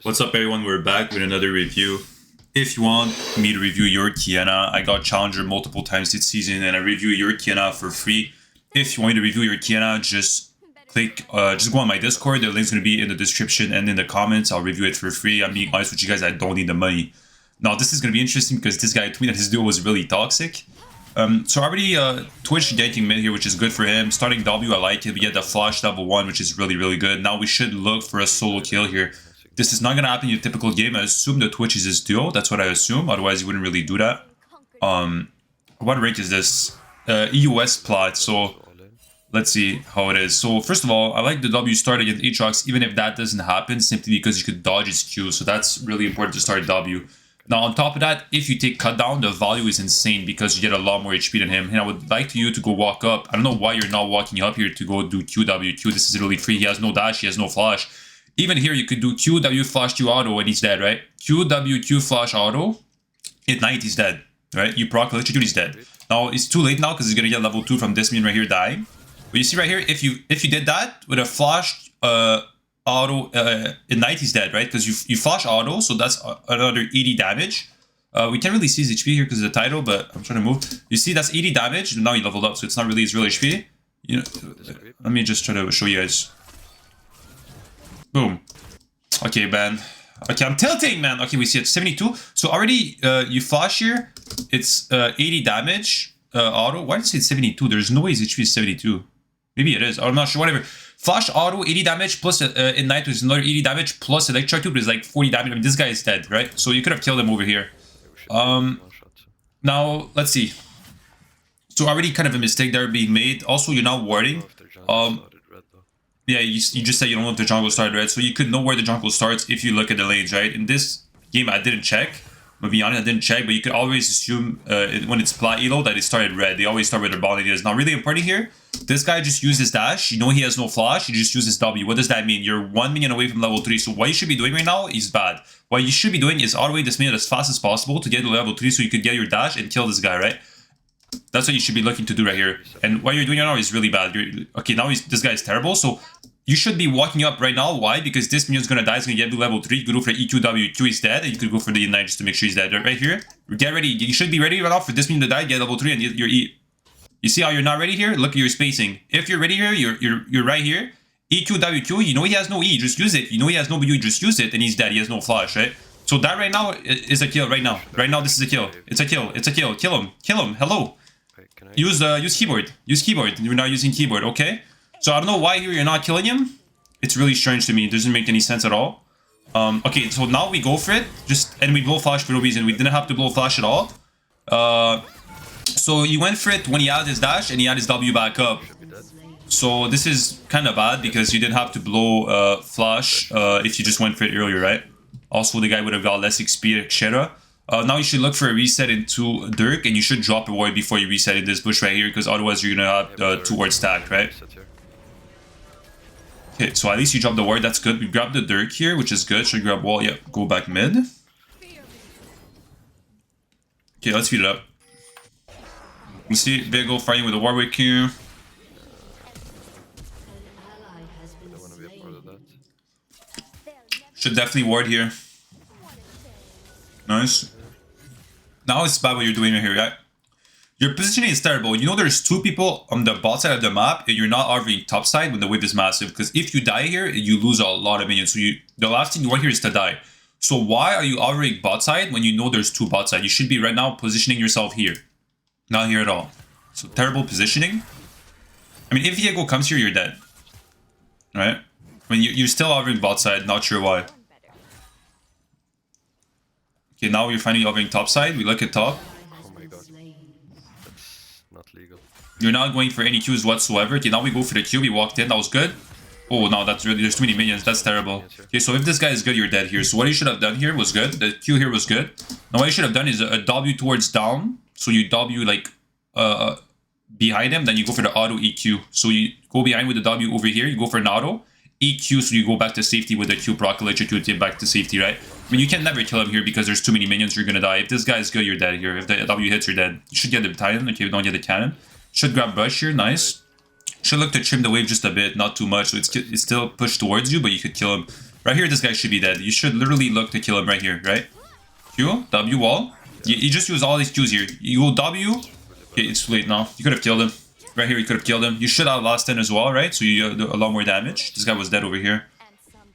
What's up, everyone? We're back with another review. If you want me to review your Qiyana, I got Challenger multiple times this season and I review your Qiyana for free. If you want me to review your Qiyana, just go on my Discord. The link's going to be in the description and in the comments. I'll review it for free. I'm being honest with you guys, I don't need the money. Now, this is going to be interesting because this guy tweeted his duo was really toxic. So already Twitch ganking mid here, which is good for him. Starting W, I like it. We get the flash level 1, which is really, really good. Now we should look for a solo kill here. This is not going to happen in a typical game. I assume the Twitch is his duo. That's what I assume. Otherwise, he wouldn't really do that. What rank is this? EUS plot. So let's see how it is. So first of all, I like the W start against Aatrox, even if that doesn't happen, simply because you could dodge his Q. So that's really important to start W. Now, on top of that, if you take cut down, the value is insane because you get a lot more HP than him. And I would like you to go walk up. I don't know why you're not walking up here to go do QW. This is really free. He has no dash. He has no flash. Even here, you could do QW flash Q auto and he's dead, right? QW Q flash auto. Ignite, he's dead, right? You proc electrocute, he's dead. Now, it's too late now because he's going to get level 2 from this minion right here dying. But you see right here, if you did that with a flash auto ignite, he's dead, right? Because you flash auto, so that's another 80 damage. We can't really see his HP here because of the title, but I'm trying to move. You see, that's 80 damage. Now he leveled up, so it's not really his real HP. You know, let me just try to show you guys. Boom. Okay, man. Okay, I'm tilting, man. Okay, we see it 72. So already you flash here. It's 80 damage auto. Why did it say 72? There's no way his HP is 72. Maybe it is. I'm not sure. Whatever. Flash auto, 80 damage, plus Ignite, which is another 80 damage, plus Electrocute, is like 40 damage. I mean, this guy is dead, right? So you could have killed him over here. Now, let's see. So already kind of a mistake there being made. Also, you're not warding. Yeah, you just said you don't know if the jungle started, right? So you could know where the jungle starts if you look at the lanes, right? In this game, I didn't check. I'm gonna be honest, I didn't check, but you could always assume when it's plat elo that it started red. They always start where their body is. Not really important here. This guy just used his dash. You know he has no flash. He just used his W. What does that mean? You're 1 minion away from level 3. So what you should be doing right now is bad. What you should be doing is auto-wait this minion as fast as possible to get to level 3 so you could get your dash and kill this guy, right? That's what you should be looking to do right here. And what you're doing right now is really bad. Okay, now this guy is terrible. So you should be walking up right now. Why? Because this minion's gonna die. It's gonna get to level 3. You could go for EQW. Q is dead. And you could go for the Ignite just to make sure he's dead. Right here. Get ready. You should be ready right now for this minion to die. Get level 3 and you're E. You see how you're not ready here? Look at your spacing. If you're ready here, you're right here. EQW. You know he has no E. Just use it. You know he has no W. Just use it. And he's dead. He has no flash, right? So that right now is a kill. Right now. Right now, this is a kill. It's a kill. It's a kill. Kill him. Kill him. Hello. Use keyboard. Use keyboard. You're not using keyboard. Okay. So I don't know why here you're not killing him. It's really strange to me. It doesn't make any sense at all. Okay, so now we go for it. And we blow flash for no reason. We didn't have to blow flash at all. So he went for it when he had his dash and he had his W back up. So this is kind of bad because you didn't have to blow flash if you just went for it earlier, right? Also, the guy would have got less XP, etc. Now you should look for a reset into Dirk and you should drop a ward before you reset in this bush right here because otherwise you're going to have 2 wards stacked, right? Okay, so at least you dropped the ward, that's good. We grabbed the Dirk here, which is good. Should grab wall, yeah, go back mid. Okay, let's speed it up. You see Vigil fighting with the Warwick here. Should definitely ward here. Nice. Now it's bad what you're doing right here, right? Your positioning is terrible. You know there's 2 people on the bot side of the map and you're not RVing top side when the wave is massive. Because if you die here, you lose a lot of minions. So the last thing you want here is to die. So why are you RVing bot side when you know there's 2 bot side? You should be right now positioning yourself here. Not here at all. So terrible positioning. I mean, if Viego comes here, you're dead. Right? I mean, you're still RVing bot side. Not sure why. Okay, now we're finally RVing top side. We look at top. You're not going for any Qs whatsoever. Okay, now we go for the Q. We walked in. That was good. Oh, no, that's really... There's too many minions. That's terrible. Okay, so if this guy is good, you're dead here. So what you should have done here was good. The Q here was good. Now what you should have done is a W towards down. So you W, like, behind him. Then you go for the auto EQ. So you go behind with the W over here. You go for an auto. EQ, so you go back to safety with the Q proc electrocute back to safety, right? I mean, you can never kill him here because there's too many minions. You're going to die. If this guy is good, you're dead here. If the W hits, you're dead. You should get the Titan. Okay, we don't get the cannon. Should grab Bush here, nice. Should look to trim the wave just a bit, not too much. So it's still pushed towards you, but you could kill him Right here, this guy should be dead. You should literally look to kill him right here, right? Q, W, wall. You just use all these Qs here. You go W. Okay, it's too late now. You could have killed him. Right here, you could have killed him. You should have lost 10 as well, right? So you do a lot more damage. This guy was dead over here.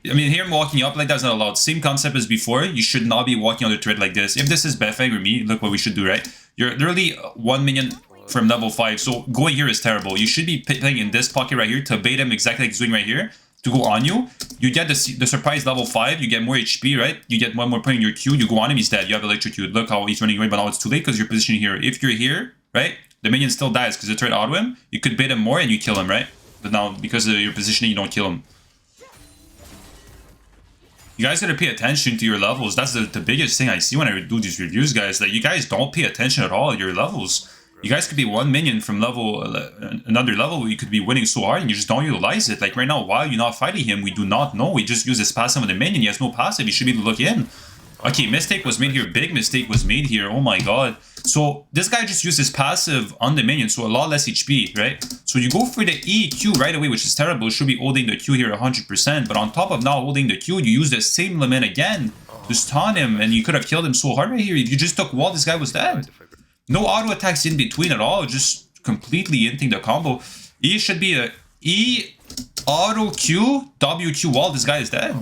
I mean, here walking up like that's not allowed. Same concept as before. You should not be walking on the turret like this. If this is Befang or me, look what we should do, right? You're literally 1 minion from level 5. So going here is terrible. You should be playing in this pocket right here to bait him exactly like he's doing right here. To go on you. You get the surprise level 5. You get more HP, right? You get 1 more point in your Q. You go on him, he's dead. You have electrocute. Look how he's running away, but now it's too late because you're positioned here. If you're here, right? The minion still dies because the turret auto him. You could bait him more and you kill him, right? But now, because of your positioning, you don't kill him. You guys gotta pay attention to your levels. That's the biggest thing I see when I do these reviews, guys. That you guys don't pay attention at all to your levels. You guys could be 1 minion from level another level where you could be winning so hard and you just don't utilize it. Like right now, why are you not fighting him? We do not know. We just use this passive on the minion. He has no passive. You should be able to look in. Okay, mistake was made here. Big mistake was made here. Oh my god. So this guy just used his passive on the minion, so a lot less HP, right? So you go for the EQ right away, which is terrible. You should be holding the Q here 100%. But on top of now holding the Q, you use the same limit again to stun him, and you could have killed him so hard right here. If you just took wall, this guy was dead. No auto attacks in between at all. Just completely inting the combo. E should be a E auto Q W Q wall. This guy is dead.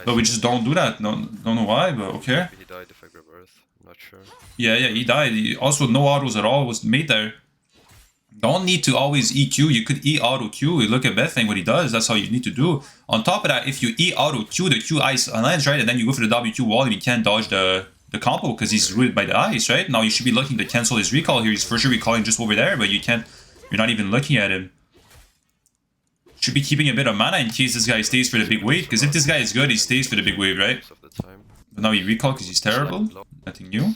But we just don't do that. No, don't know why, but okay. He died if I grab Earth. I'm not sure. Yeah, he died. Also, no autos at all was made there. Don't need to always EQ. You could E auto Q. You look at Bethang, what he does. That's how you need to do. On top of that, if you E auto Q, the Q ice lands, right? And then you go for the WQ wall and you can't dodge the combo because he's rooted by the ice, right? Now you should be looking to cancel his recall here. He's for sure recalling just over there, but you can't. You're not even looking at him. Should be keeping a bit of mana in case this guy stays for the big wave. Because if this guy is good, he stays for the big wave, right? But now he recall because he's terrible. Nothing new.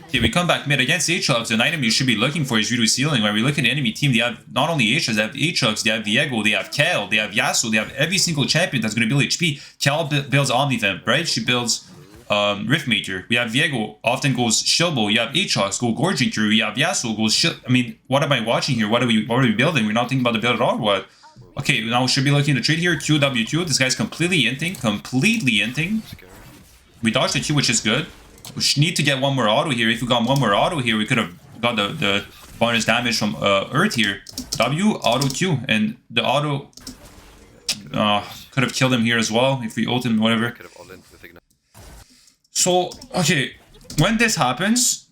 Okay, we come back mid against Aatrox. An item you should be looking for is Redo Ceiling. When we look at the enemy team, they have not only Aatrox, they have Aatrox, they have Viego, they have Kel, they have Yasuo, they have every single champion that's going to build HP. Kel builds Omnivamp, right? She builds Rift Major. We have Viego, often goes Shilbo. You have Aatrox, go Gorging Through. You have Yasuo, goes Shield. I mean, what am I watching here? What are we building? We're not thinking about the build at all, or what? Okay, now we should be looking to trade here. QWQ. This guy's completely inting. We dodged the Q, which is good. We need to get 1 more auto here. If we got 1 more auto here, we could have got the bonus damage from Earth here. W, auto Q. And the auto could have killed him here as well if we ult him, whatever. So, okay, when this happens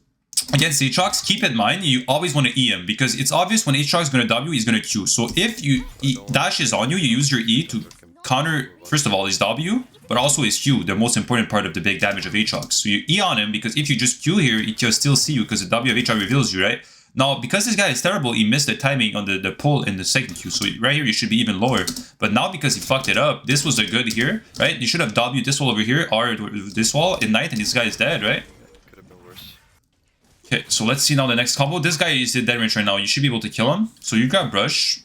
against Aatrox, keep in mind, you always want to E him because it's obvious when Aatrox is going to W, he's going to Q. So if you dash is on you, you use your E to counter, first of all, his W, but also his Q, the most important part of the big damage of Aatrox. So you E on him because if you just Q here, he can still see you because the W of Aatrox reveals you, right? Now, because this guy is terrible, he missed the timing on the pull in the second Q. So right here, you should be even lower. But now because he fucked it up, this was a good here, right? You should have W this wall over here or this wall in night and this guy is dead, right? Okay, so let's see now the next combo. This guy is in dead range right now. You should be able to kill him. So you got Brush.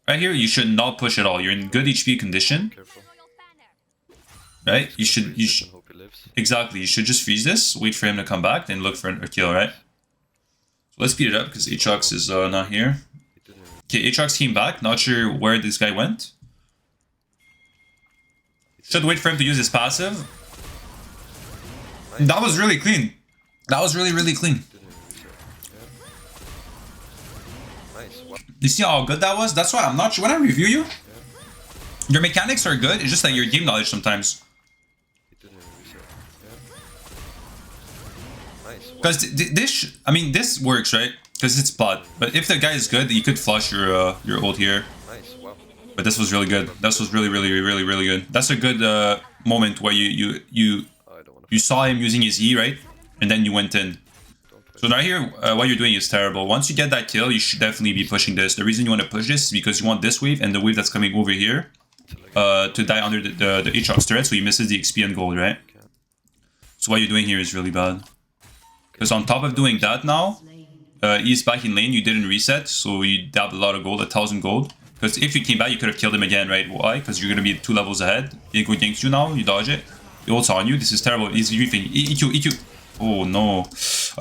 Right here, you should not push at all. You're in good HP condition. Right? You should exactly. You should just freeze this, wait for him to come back, then look for a kill, right? So let's speed it up because Aatrox is not here. Okay, Aatrox came back. Not sure where this guy went. Should wait for him to use his passive. That was really clean. That was really clean. You see how good that was? That's why I'm not sure. When I review you, your mechanics are good. It's just like your game knowledge sometimes. Because this works, right? Because it's plot. But if the guy is good, you could flush your ult here. But this was really good. This was really good. That's a good moment where you saw him using his E, right? And then you went in. So right here, what you're doing is terrible. Once you get that kill, you should definitely be pushing this. The reason you want to push this is because you want this wave and the wave that's coming over here to die under the Aatrox turret, so he misses the XP and gold, right? So what you're doing here is really bad. Because on top of doing that now, he's back in lane, you didn't reset, so you dabbed a lot of gold, 1,000 gold. Because if you came back, you could have killed him again, right? Why? Because you're going to be 2 levels ahead. He go ganks you now, you dodge it. He ults on you, this is terrible. He's reefing. EQ. Oh no.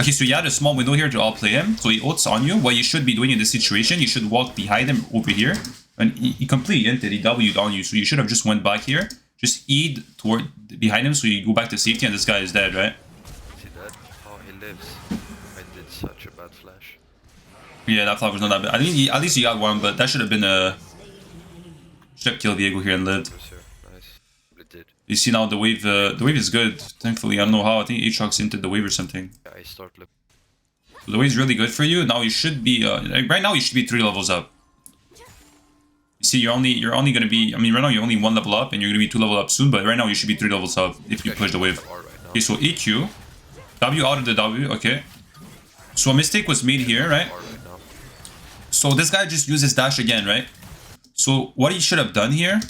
Okay, so you had a small window here to outplay him. So he ults on you. What you should be doing in this situation, you should walk behind him over here. And he completely inted, he W'd on you. So you should have just went back here. Just E toward behind him so you go back to safety and this guy is dead, right? Is he dead? Oh, he lives. I did such a bad flash. Yeah, that flag was not that bad. I think at least you got one, but that should have been a... Should have killed Diego here and lived. Nice. It did. You see now the wave is good, thankfully. I don't know how, I think Aatrox entered the wave or something. Yeah, I start looking. So the wave's really good for you. Now you should be, right now you should be 3 levels up. You see, you're only gonna be, I mean right now you're only 1 level up and you're gonna be 2 level up soon, but right now you should be 3 levels up if you push the wave. Okay, so EQ. W out of the W, okay. So a mistake was made here, right? So this guy just used his dash again, right? So what he should have done here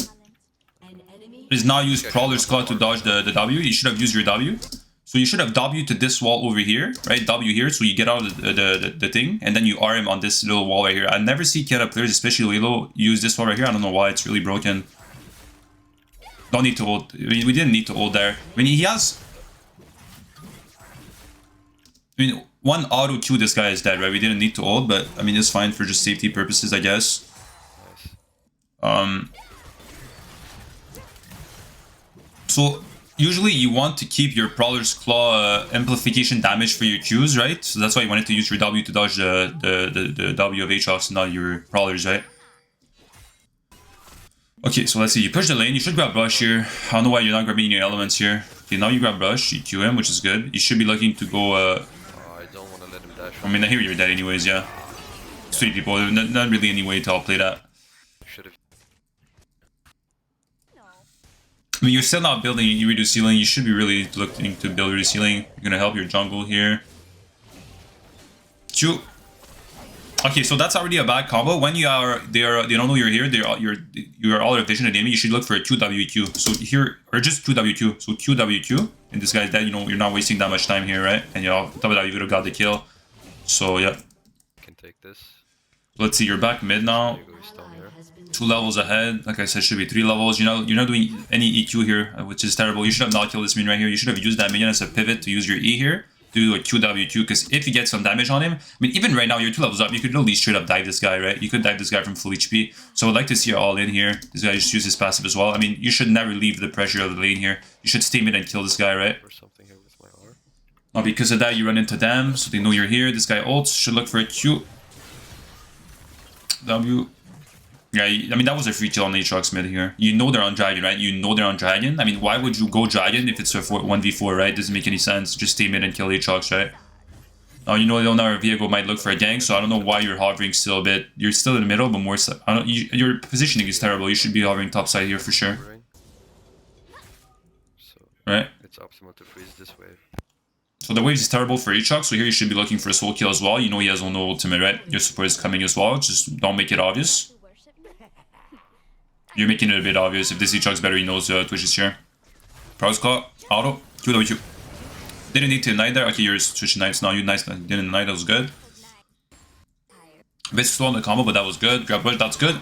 is now use Prowler's Claw to dodge the W. You should have used your W. So you should have W to this wall over here, right? W here, so you get out of the thing, and then you R him on this little wall right here. I never see Qiyana players, especially Lilo, use this wall right here. I don't know why, it's really broken. Don't need to ult. I mean, we didn't need to ult there. I mean, he has... I mean, one auto Q, this guy is dead, right? We didn't need to ult, but I mean, it's fine for just safety purposes, I guess. So usually you want to keep your Prowler's Claw amplification damage for your Qs, right? So that's why you wanted to use your W to dodge the W of Aatrox, not your Prowlers, right? Okay, so let's see. You push the lane. You should grab Brush here. I don't know why you're not grabbing your elements here. Okay, now you grab Brush. You Q him, which is good. You should be looking to go... I don't want to let him dash. I mean, I hear you're dead anyways, yeah. 3 people. Not really any way to outplay that. I mean, you're still not building Redo Ceiling. You should be really looking to build Redo Ceiling. You're gonna help your jungle here. Q. Okay, so that's already a bad combo. When they don't know you're here. You are all out of vision of enemy. You should look for a QWQ. So here, or just QWQ. So QWQ, and this guy's dead. You know, you're not wasting that much time here, right? And on top of that, you would have got the kill. So yeah. Can take this. Let's see. You're back mid now. 2 levels ahead. Like I said, should be 3 levels. You're not doing any EQ here, which is terrible. You should have not killed this minion right here. You should have used that minion as a pivot to use your E here. Do a QW2, because if you get some damage on him, I mean, even right now, you're 2 levels up, you could at least straight up dive this guy, right? You could dive this guy from full HP. So I'd like to see it all in here. This guy just uses passive as well. I mean, you should never leave the pressure of the lane here. You should stay mid and kill this guy, right? Now, because of that, you run into them, so they know you're here. This guy ults, should look for a Q. W. Yeah, I mean, that was a free kill on Aatrox mid here. You know they're on Dragon, right? You know they're on Dragon. I mean, why would you go Dragon if it's a 1v4, right? Doesn't make any sense. Just stay mid and kill Aatrox, right? Now, you know our vehicle might look for a gank, so I don't know why you're hovering still a bit. You're still in the middle, but more... your positioning is terrible. You should be hovering top side here for sure. Right? It's optimal to freeze this wave. So the waves is terrible for Aatrox, so here you should be looking for a soul kill as well. You know he has no ultimate, right? Your support is coming as well. Just don't make it obvious. You're making it a bit obvious. If this Aatrox better, he knows Twitch is here. Prowler's Claw, auto, QW2. Didn't need to ignite there. Okay, you're switching knights now. You didn't ignite, that was good. A bit slow on the combo, but that was good. Grab bush, that's good.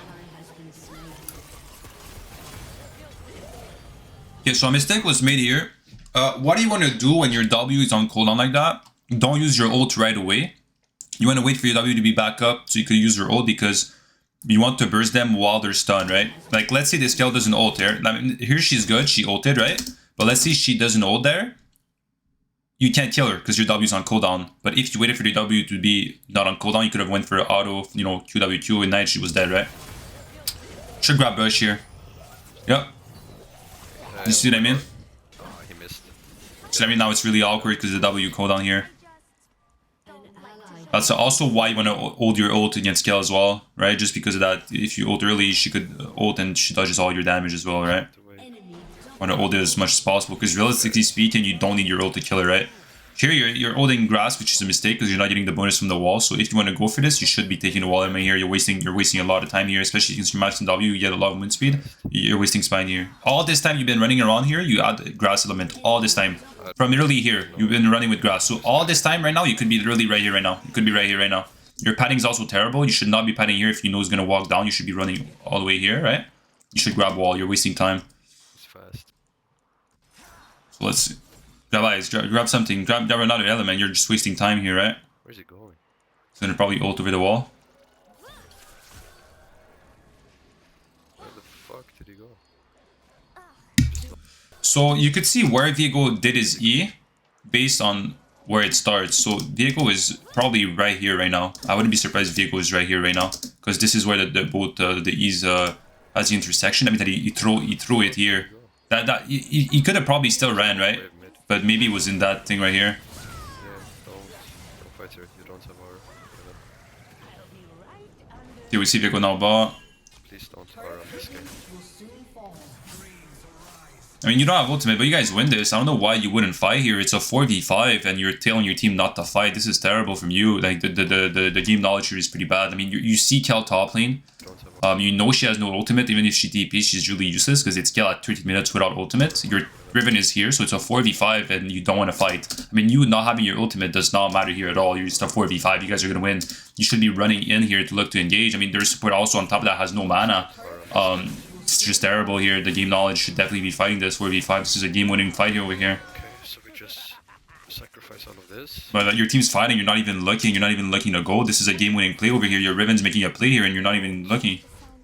Okay, so a mistake was made here. What do you want to do when your W is on cooldown like that? Don't use your ult right away. You want to wait for your W to be back up so you can use your ult, because you want to burst them while they're stunned, right? Like, let's say this girl doesn't ult here. I mean, here she's good, she ulted, right? But let's say she doesn't ult there. You can't kill her because your W is on cooldown. But if you waited for your W to be not on cooldown, you could have went for auto, you know, QW2 and night, she was dead, right? Should grab Bush here. Yep. You see what I mean? He missed. So I mean, now it's really awkward because the W cooldown here. That's also why you want to hold your ult against Kill as well, right? Just because of that, if you ult early, she could ult and she dodges all your damage as well, right? Want to ult it as much as possible, because realistically speaking, you don't need your ult to kill her, right? Here, you're ulting Grass, which is a mistake because you're not getting the bonus from the wall. So if you want to go for this, you should be taking the wall element here. You're wasting a lot of time here, especially since you're maxing W, you get a lot of wind speed. You're wasting spine here. All this time you've been running around here, you add Grass element. All this time. From literally here, you've been running with Grass. So all this time right now, you could be literally right here right now. You could be right here right now. Your padding is also terrible. You should not be padding here if you know it's going to walk down. You should be running all the way here, right? You should grab wall. You're wasting time. It's fast. So let's see. Grab eyes. Grab something. Grab another element. You're just wasting time here, right? Where's he going? He's going to probably ult over the wall. Where the fuck did he go? So you could see where Viego did his E based on where it starts. So Viego is probably right here right now. I wouldn't be surprised if Viego is right here right now, because this is where the both the E's has the intersection. I mean that he threw it here. He could have probably still ran, right? But maybe it was in that thing right here. Yeah, don't fight here. You don't have our. Here we see Viego now bot. Please don't R on this guy. I mean, you don't have ultimate, but you guys win this. I don't know why you wouldn't fight here. It's a 4v5, and you're telling your team not to fight. This is terrible from you. Like, the game knowledge here is pretty bad. I mean, you see Kel top lane. You know she has no ultimate. Even if she TPs, she's really useless, because it's Kel at 30 minutes without ultimate. Your Riven is here, so it's a 4v5, and you don't want to fight. I mean, you not having your ultimate does not matter here at all. You're just a 4v5. You guys are going to win. You should be running in here to look to engage. I mean, their support also on top of that has no mana. It's just terrible here. The game knowledge should definitely be fighting this 4v5. This is a game-winning fight over here. Okay, so we just sacrifice all of this. But your team's fighting, you're not even looking. You're not even looking to go. This is a game-winning play over here. Your Riven's making a play here, and you're not even looking.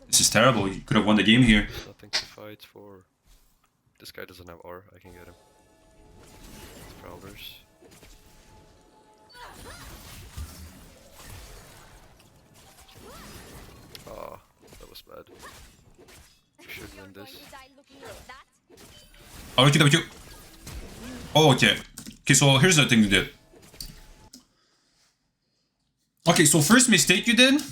This is terrible. You could have won the game here. There's nothing to fight for. This guy doesn't have R. I can get him. It's Prowlers. Ah, that was bad. We should win this. Oh, look at you. Oh, okay. Okay, so here's the thing you did. Okay, so first mistake you did. I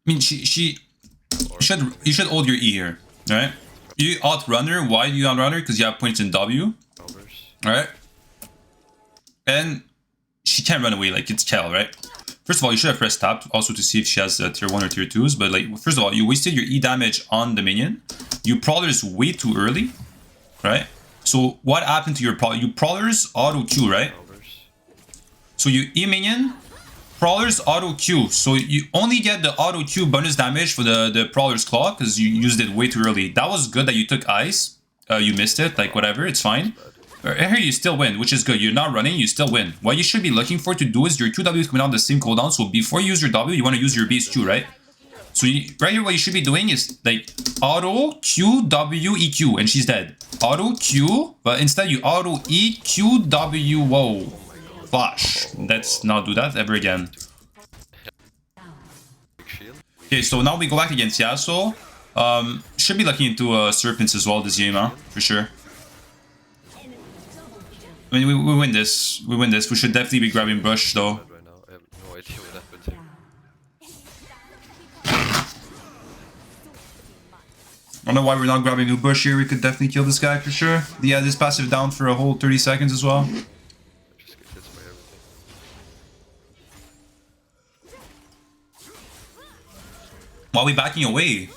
mean, you should hold your E here, right? You outrun her. Why do you outrun her? Because you have points in W. Alright? And she can't run away, like it's Kel, right? First of all, you should have pressed tap also to see if she has tier 1 or tier 2s. But like, first of all, you wasted your E damage on the minion. You Prowlers way too early, right? So what happened to your Prowler? You Prowlers auto Q, right? So you E minion, Prowlers auto Q. So you only get the auto Q bonus damage for the Prowler's Claw because you used it way too early. That was good that you took Ice. You missed it, like whatever, it's fine. Here you still win, which is good. You're not running, you still win. What you should be looking for to do is your 2 Ws coming out the same cooldown. So before you use your W, you want to use your base 2, right? So right here, what you should be doing is like auto Q W E Q, and she's dead. Auto Q, but instead you auto E Q W. Whoa, flash. Let's not do that ever again. Okay, so now we go back against Yasuo. Should be looking into Serpents as well this game, huh? For sure. I mean, we win this. We win this. We should definitely be grabbing Brush, though. Right now, I have no idea what happened here. I don't know why we're not grabbing new Bush here. We could definitely kill this guy for sure. Yeah, this passive down for a whole 30 seconds as well. Just get hit by everything. Why are we backing away?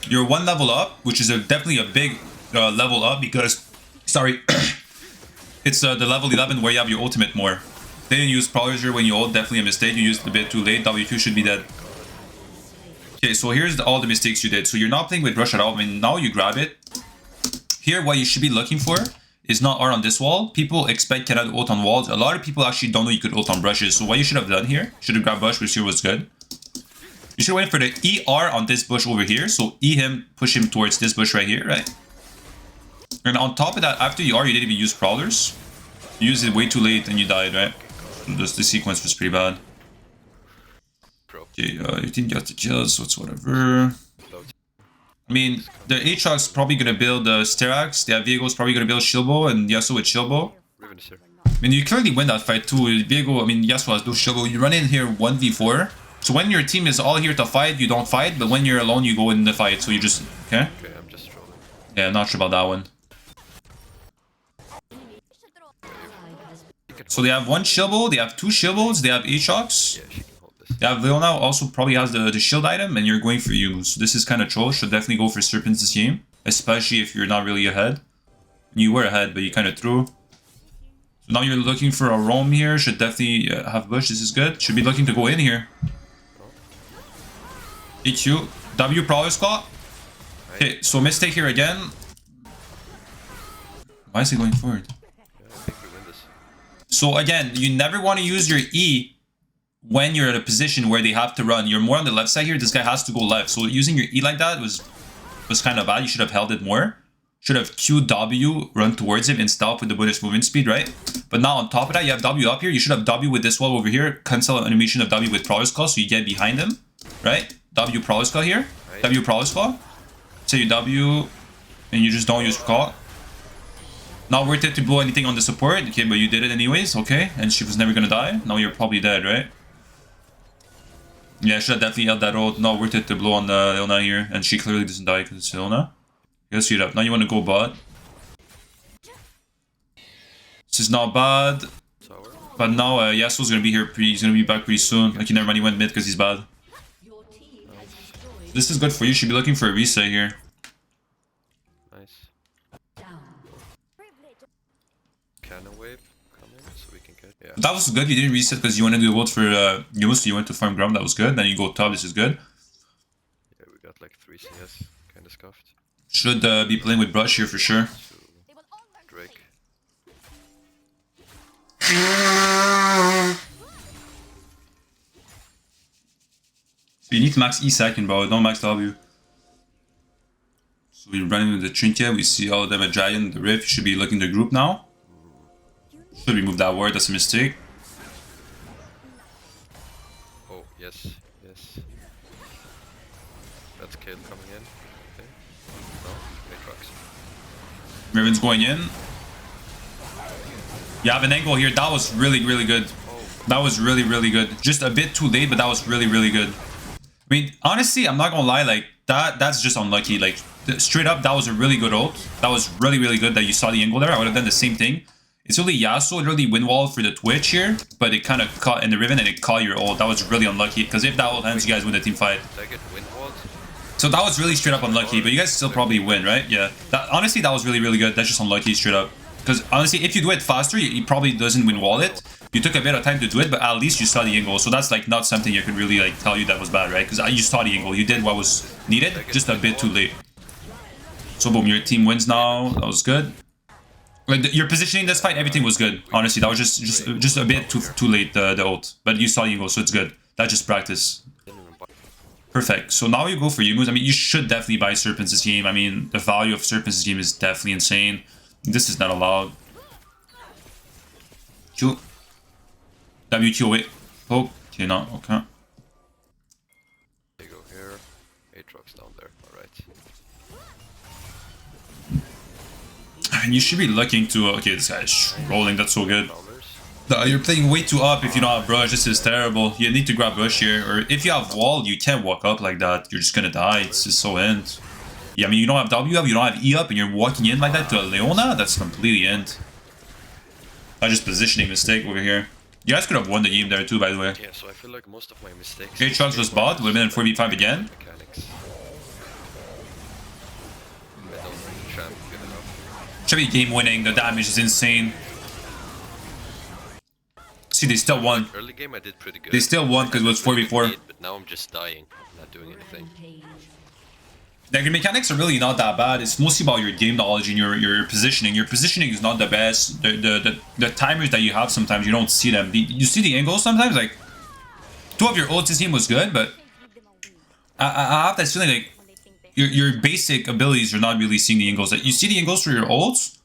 You're 1 level up, which is definitely a big level up because... Sorry. It's the level 11 where you have your ultimate more. They didn't use Prowlers here when you ult, definitely a mistake. You used it a bit too late. W2 should be dead. Okay, so here's all the mistakes you did. So you're not playing with Rush at all. I mean, now you grab it. Here, what you should be looking for is not R on this wall. People expect cannot ult on walls. A lot of people actually don't know you could ult on brushes. So what you should have done here, should have grabbed Bush, which here was good. You should wait for the ER on this bush over here. So E him, push him towards this bush right here, right? And on top of that, after you R, you didn't even use Prowlers. You used it way too late and you died, right? Just the sequence was pretty bad. Okay, your team got the kills, so it's whatever. I mean, the Aatrox's probably gonna build Sterax. The Viego's probably gonna build Shilbo and Yasuo with Shilbo. I mean, you clearly win that fight too. Viego, I mean, Yasuo has no Shilbo. You run in here 1v4. So when your team is all here to fight, you don't fight. But when you're alone, you go in the fight. So you just, okay? Okay, I'm just trolling. Yeah, I'm not sure about that one. So they have 1 Shilbo, they have 2 Shilbos, they have Aatrox. Yeah, she can hold this. They have Leona also probably has the shield item, and you're going for you. So this is kind of troll. Should definitely go for Serpents this game, especially if you're not really ahead. You were ahead, but you kind of threw. So now you're looking for a roam here. Should definitely have Bush. This is good. Should be looking to go in here. EQ. W Prowler's Claw. Okay, so mistake here again. Why is he going forward? So again, you never want to use your E when you're in a position where they have to run. You're more on the left side here. This guy has to go left. So using your E like that was kind of bad. You should have held it more. should have QW run towards him and stop with the bonus movement speed, right? But now on top of that, you have W up here. You should have W with this wall over here. Cancel animation of W with Prowler's Claw so you get behind him, right? W Prowler's Claw here. W Prowler's Claw. So you W and you just don't use Claw. Not worth it to blow anything on the support. Okay, but you did it anyways. Okay, and she was never gonna die. Now you're probably dead, right? Yeah, I should have definitely held that ult. Not worth it to blow on the Leona here. And she clearly doesn't die because it's Leona. Let's see it up. Now you want to go bot. This is not bad. But now Yasuo's gonna be here. He's gonna be back pretty soon. Okay, never mind. He went mid because he's bad. This is good for you. You should be looking for a reset here. Nice. Qiyana wave coming so we can get. Yeah. That was good. You didn't reset because you wanted to do ult for Yumu, so you went to farm ground. That was good. Then you go top. This is good. Yeah, we got like 3 CS. Kind of scuffed. Should be playing with Brush here for sure. Drake. So you need to max E second, bro. Don't max W. So we're running with the Trinket. We see all of them at Dragon. The Rift should be looking the group now. Should remove that ward. That's a mistake. Oh, yes. Yes. That's Kale coming in. Okay. No, Matrox. Riven's going in. You have an angle here. That was really, really good. That was really, really good. Just a bit too late, but that was really, really good. I mean, honestly, I'm not gonna lie. Like that's just unlucky. Like straight up, that was a really good ult. That was really, really good that you saw the angle there. I would have done the same thing. It's really Yasuo, really win wall for the Twitch here, but it kind of caught in the Riven and it caught your ult. That was really unlucky because if that ult ends, you guys win the team fight. Did I get win walled? So that was really straight up unlucky, but you guys still probably win, right? Yeah. Honestly, that was really, really good. That's just unlucky straight up. Because honestly, if you do it faster, he probably doesn't win wall it. You took a bit of time to do it, but at least you saw the angle. So that's like not something you could really like tell you that was bad, right? Because you saw the angle. You did what was needed, just a bit too late. So boom, your team wins now. That was good. Like your positioning this fight, everything was good. Honestly, that was just a bit too late the ult. But you saw the angle, so it's good. That's just practice. Perfect. So now you go for Yumus. I mean, you should definitely buy Serpents this game. I mean, the value of Serpents this game is definitely insane. This is not allowed. Q. WQ, wait. Oh, okay, no, okay. They go here. Aatrox down there. Alright. And you should be looking to... okay, this guy's rolling. That's so good. You're playing way too up if you don't have Brush. This is terrible. You need to grab Brush here. Or if you have Wall, you can't walk up like that. You're just gonna die. It's just so end. Yeah, I mean, you don't have W up, you don't have E up, and you're walking in like that to a Leona? That's completely end. That's just positioning mistake over here. You guys could have won the game there too, by the way. Yeah, so I feel like most of my mistakes... Aatrox was bot, would have been in 4v5 again. Mechanics. I don't think champ good enough. Should be game winning, the damage is insane. See, they still won. Early game I did pretty good. They still won because it was 4v4. But now I'm just dying, not doing anything. Like, your mechanics are really not that bad. It's mostly about your game knowledge and your positioning. Your positioning is not the best. The timers that you have sometimes you don't see them. You see the angles sometimes. Like 2 of your ults this game was good, but I have that feeling like your basic abilities are not really seeing the angles. That you see the angles for your ults,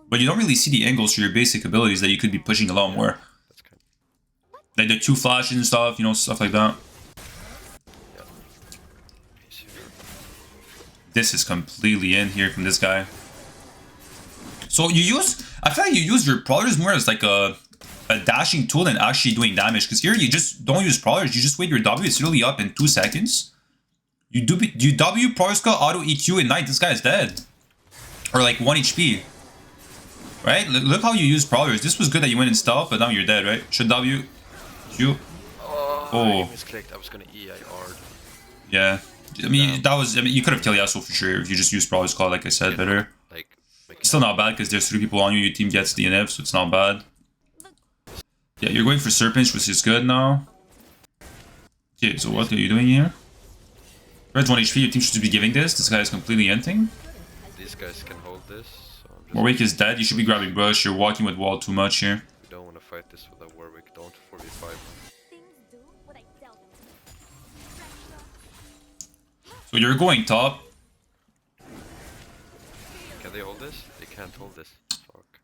but you don't really see the angles for your basic abilities that you could be pushing a lot more. Like the 2 flashes and stuff, you know, stuff like that. This is completely in here from this guy. So you use... I feel like you use your Prowlers more as like a dashing tool than actually doing damage. Because here you just don't use Prowlers. You just wait your W. It's literally up in 2 seconds. You W, Prowlers got auto EQ Ignite. This guy is dead. Or like 1 HP. Right? Look how you use Prowlers. This was good that you went in stealth, but now you're dead, right? Should W... Q... Oh, I misclicked. I was gonna E, I R'd. Yeah. I mean, that was... I mean, you could have killed Yasuo for sure if you just used Prowler's Claw, like I said, better. Like, it's still not bad because there's 3 people on you, your team gets the DNF, so it's not bad. Yeah, you're going for Serpents, which is good now. Okay, so what are you doing here? Red's 1 HP, your team should be giving this. This guy is completely ending. These guys can hold this. So Warwick is dead, you should be grabbing Brush. You're walking with wall too much here. We don't want to fight this without Warwick. Don't 4v5. So you're going top. Can they hold this? They can't hold this. Fuck.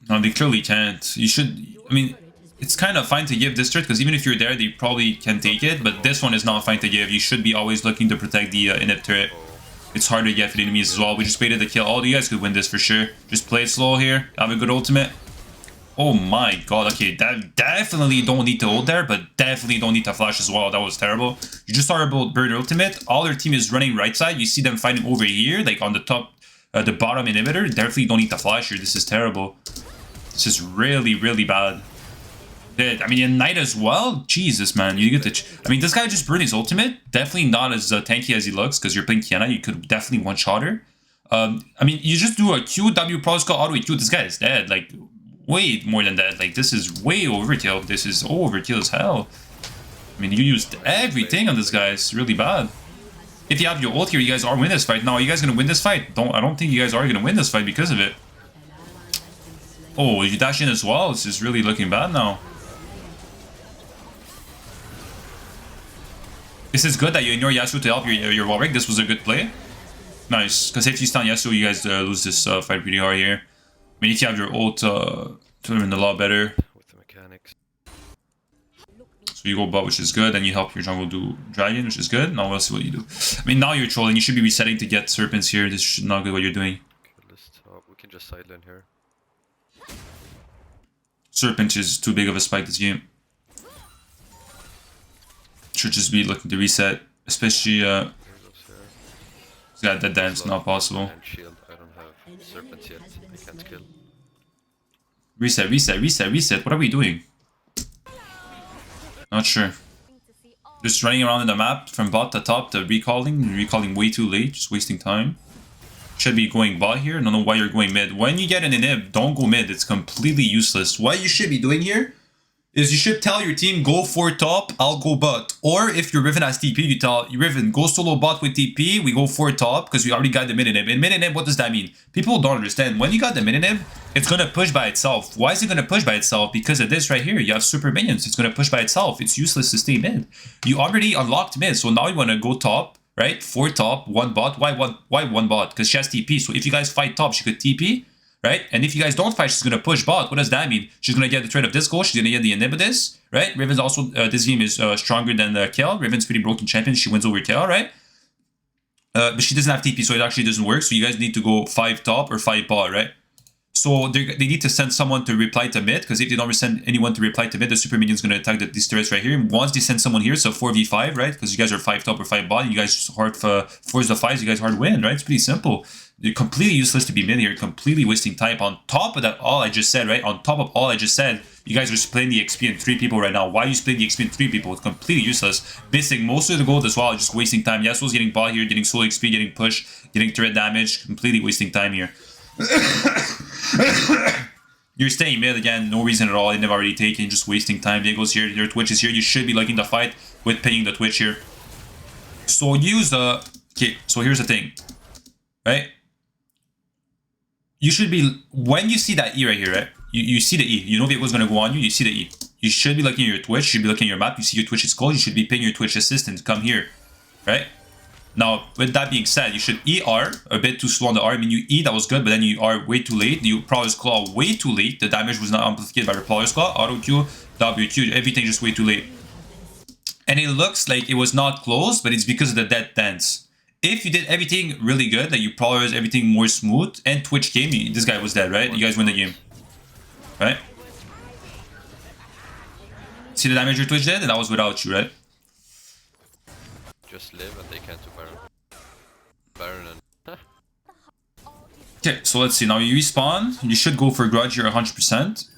No, they clearly can't. You should... I mean, it's kind of fine to give this turret, because even if you're there, they probably can take it, but this one is not fine to give. You should be always looking to protect the inhib turret. It's hard to get for the enemies as well. We just waited to kill. Oh, you guys could win this for sure. Just play it slow here. Have a good ultimate. Oh my god, okay, that definitely don't need to hold there, but definitely don't need to flash as well. That was terrible. You just started about bird ultimate. All their team is running right side. You see them fighting over here, like on the top, the bottom inhibitor. Definitely don't need to flash here. This is terrible. This is really, really bad. I mean, in Knight as well? Jesus, man. You get to... I mean, this guy just burned his ultimate. Definitely not as tanky as he looks, because you're playing Qiyana. You could definitely one-shot her. I mean, you just do a Q, W, probably auto Q. This guy is dead. Like, way more than that. Like, this is way overkill. This is overkill as hell. I mean, you used everything on this guy. It's really bad. If you have your ult here, you guys are winning this fight. Now, are you guys going to win this fight? I don't think you guys are going to win this fight because of it. Oh, you dash in as well? This is really looking bad now. This is good that you ignore Yasuo to help your Warwick. This was a good play. Nice. Because if you stun Yasuo, you guys lose this fight pretty hard here. I mean, if you have your ult, to win a lot better. With the mechanics. So you go bot, which is good, and you help your jungle do dragon, which is good. Now we'll see what you do. I mean, now you're trolling. You should be resetting to get serpents here. This is not good what you're doing. Okay, let's top. We can just sideline here. Serpent is too big of a spike this game. Should just be looking to reset, especially he's got that dance, not possible. And shield. I don't have serpents yet. I can't kill. Reset, reset, reset, reset. What are we doing? Not sure. Just running around in the map from bot to top to recalling way too late, just wasting time. Should be going bot here. I don't know why you're going mid. When you get an inhib, don't go mid. It's completely useless. What you should be doing here is you should tell your team, go for top, I'll go bot. Or if your Riven has TP, you tell Riven, go solo bot with TP, we go for top, because we already got the mid inhib. In mid inhib, what does that mean? People don't understand. When you got the mid inhib, it's going to push by itself. Why is it going to push by itself? Because of this right here. You have super minions. It's going to push by itself. It's useless to stay mid. You already unlocked mid, so now you want to go top, right? 4 top, 1 bot. Why one bot? Because she has TP. So if you guys fight top, she could TP. Right? And if you guys don't fight, she's going to push bot. What does that mean? She's going to get the trade of this goal. She's going to get the inhib of this. Right? Riven's also, this game is stronger than Kel. Riven's pretty broken champion. She wins over Kel, right? But she doesn't have TP, so it actually doesn't work. So you guys need to go 5 top or 5 bot, right? So they need to send someone to reply to mid, because if they don't send anyone to reply to mid, the super minion's going to attack these turrets right here. Once they send someone here, so 4v5, right? Because you guys are 5 top or 5 bot, and you guys hard force the 5s, you guys hard win, right? It's pretty simple. You're completely useless to be mid here, completely wasting time. On top of that, all I just said, right? On top of all I just said, you guys are splitting the XP in 3 people right now. Why are you splitting the XP in 3 people? It's completely useless. Missing most of the gold as well, just wasting time. Yasuo's getting bot here, getting solo XP, getting push, getting turret damage, completely wasting time here. You're staying mid again, no reason at all. They've already taken, just wasting time. Viego's here, your Twitch is here. You should be looking to fight with pinging the Twitch here. So use the... Okay, so here's the thing. Right? You should be... When you see that E right here, right? You see the E. You know Viego's going to go on you. You see the E. You should be looking at your Twitch. You should be looking at your map. You see your Twitch is closed. You should be pinging your Twitch assistant. Come here. Right? Now, with that being said, you should ER, a bit too slow on the R. I mean, you E, that was good, but then you are way too late. You Prowler's Claw way too late. The damage was not amplified by your Prowler's Claw. Auto Q, W Q, everything just way too late. And it looks like it was not close, but it's because of the dead dance. If you did everything really good, like you Prowler's everything more smooth, and Twitch came, this guy was dead, right? You guys win the game. Right? See the damage your Twitch did? And that was without you, right? Just live and they can't do Baron. Baron and... Okay, so let's see. Now you respawn. You should go for Grudge here 100%.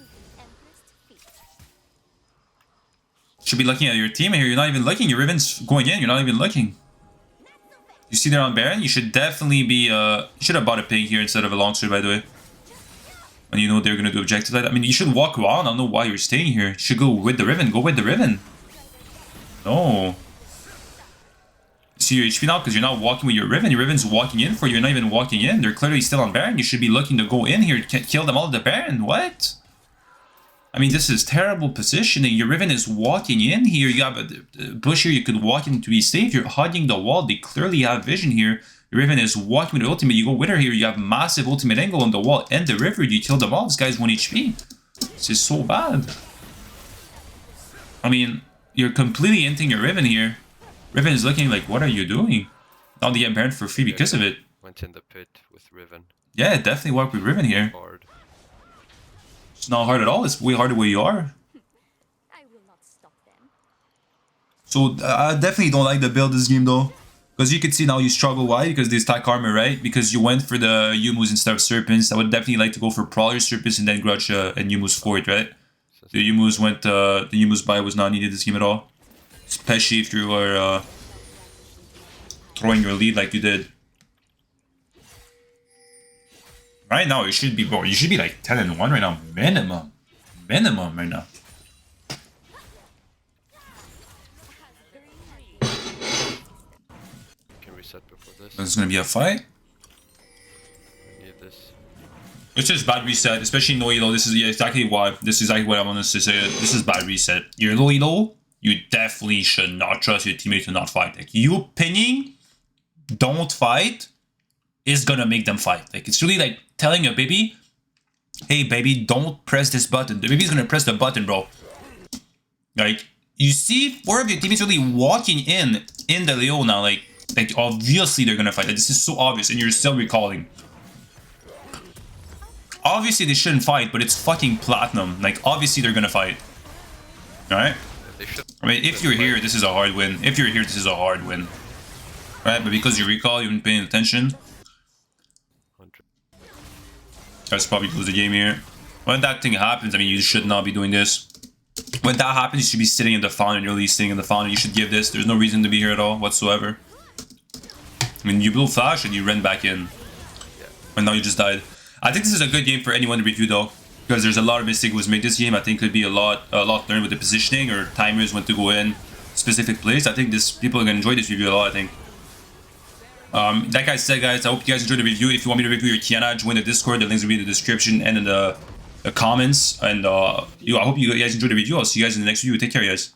Should be looking at your team here. You're not even looking. Your Riven's going in. You're not even looking. You see they're on Baron? You should definitely be... you should have bought a ping here instead of a longsword, by the way. When you know they're going to do objectives like that. I mean, you should walk around. I don't know why you're staying here. You should go with the Riven. Go with the Riven. No. See your HP now because you're not walking with your Riven. Your Riven's walking in for you. You're not even walking in. They're clearly still on Baron. You should be looking to go in here to kill them all at the Baron. What? I mean, this is terrible positioning. Your Riven is walking in here. You have a bush here. You could walk in to be safe. You're hugging the wall. They clearly have vision here. Your Riven is walking with the ultimate. You go with her here. You have massive ultimate angle on the wall and the river. You kill them all. This guy's 1 HP. This is so bad. I mean, you're completely inting your Riven here. Riven is looking like, what are you doing? Now they get burned for free because of it. Went in the pit with Riven. Yeah, definitely walk with Riven here. Hard. It's not hard at all. It's way harder where you are. I will not stop them. So I definitely don't like the build this game though. Because you can see now you struggle. Why? Because they stack armor, right? Because you went for the Yumus instead of Serpents. I would definitely like to go for Prowler, Serpents, and then Grudge and Yumus for it, right? The Yumus went, the Yumus buy was not needed this game at all. Especially if you are throwing your lead like you did. Right now, you should be, bro, you should be like 10-1 right now. Minimum. Minimum right now. Can reset before this. This is gonna be a fight. I need this. It's just bad reset, especially no elo. This is exactly why. This is exactly what I wanted to say. This is bad reset. You're low elo, you definitely should not trust your teammate to not fight. Like, you pinning, don't fight, is gonna make them fight. Like, it's really like telling a baby, hey baby, don't press this button. The baby's gonna press the button, bro. Like, you see 4 of your teammates really walking in the Leo now. Like obviously they're gonna fight. Like, this is so obvious, and you're still recalling. Obviously they shouldn't fight, but it's fucking Platinum. Like, obviously they're gonna fight. Alright? I mean, if you're here, this is a hard win. If you're here, this is a hard win. Right? But because you recall, you've been paying attention. Guys probably lose the game here. When that thing happens, I mean, you should not be doing this. When that happens, you should be sitting in the fountain. You're really sitting in the fountain. You should give this. There's no reason to be here at all whatsoever. I mean, you blew flash and you ran back in. And now you just died. I think this is a good game for anyone to review though, because there's a lot of mistakes was made this game. I think could be a lot learned with the positioning or timers when to go in specific plays. I think people are gonna enjoy this review a lot. I think. Like I said, guys, I hope you guys enjoyed the review. If you want me to review your Qiyana, join the Discord. The links will be in the description and in the comments. And I hope you guys enjoyed the review. I'll see you guys in the next video. Take care, guys.